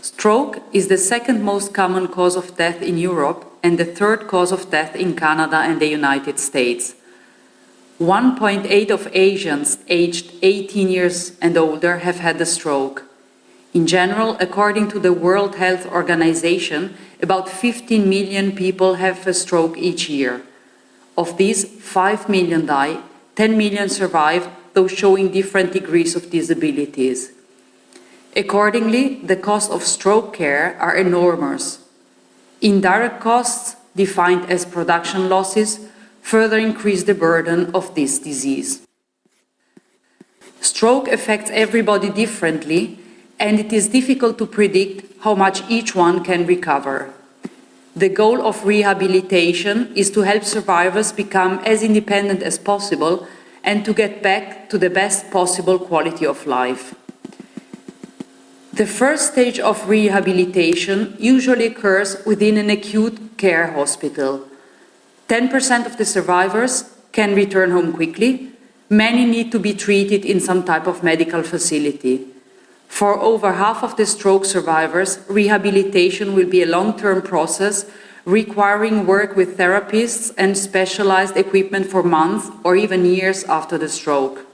Stroke is the second most common cause of death in Europe and the third cause of death in Canada and the United States. 1.8 of Asians aged 18 years and older have had a stroke. In general, according to the World Health Organization, about 15 million people have a stroke each year. Of these, 5 million die, 10 million survive, though showing different degrees of disabilities. Accordingly, the costs of stroke care are enormous. Indirect costs, defined as production losses, further increase the burden of this disease. Stroke affects everybody differently, and it is difficult to predict how much each one can recover. The goal of rehabilitation is to help survivors become as independent as possible and to get back to the best possible quality of life. The first stage of rehabilitation usually occurs within an acute care hospital. 10% of the survivors can return home quickly. Many need to be treated in some type of medical facility. For over half of the stroke survivors, rehabilitation will be a long-term process requiring work with therapists and specialized equipment for months or even years after the stroke.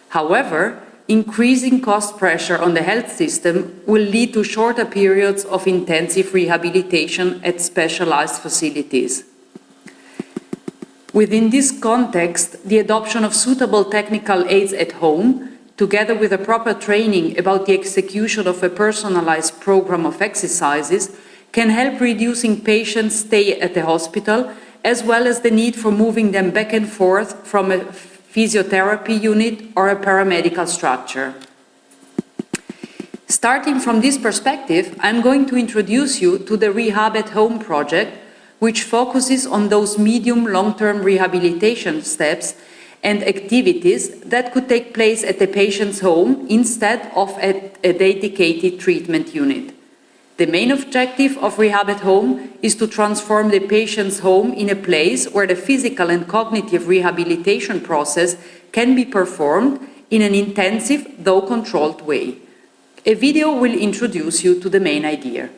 However, increasing cost pressure on the health system will lead to shorter periods of intensive rehabilitation at specialized facilities. Within this context, the adoption of suitable technical aids at home, together with a proper training about the execution of a personalized program of exercises, can help reducing patients' stay at the hospital, as well as the need for moving them back and forth from a physiotherapy unit or a paramedical structure. Starting from this perspective, I'm going to introduce you to the Rehab at Home project, which focuses on those medium-long-term rehabilitation steps and activities that could take place at the patient's home instead of at a dedicated treatment unit. The main objective of Rehab at Home is to transform the patient's home in a place where the physical and cognitive rehabilitation process can be performed in an intensive, though controlled way. A video will introduce you to the main idea.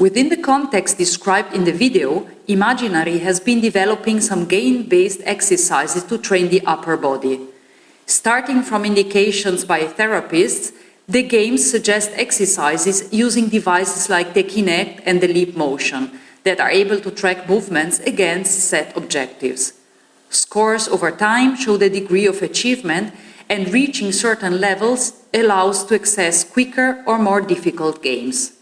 Within the context described in the video, Imaginary has been developing some game-based exercises to train the upper body. Starting from indications by therapists, the games suggest exercises using devices like the Kinect and the Leap Motion that are able to track movements against set objectives. Scores over time show the degree of achievement, and reaching certain levels allows to access quicker or more difficult games.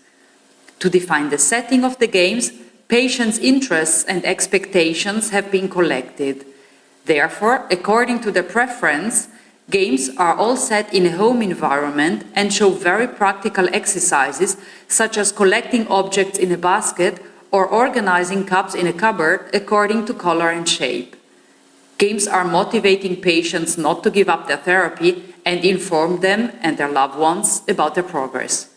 To define the setting of the games, patients' interests and expectations have been collected. Therefore, according to their preference, games are all set in a home environment and show very practical exercises such as collecting objects in a basket or organizing cups in a cupboard according to color and shape. Games are motivating patients not to give up their therapy and inform them and their loved ones about their progress.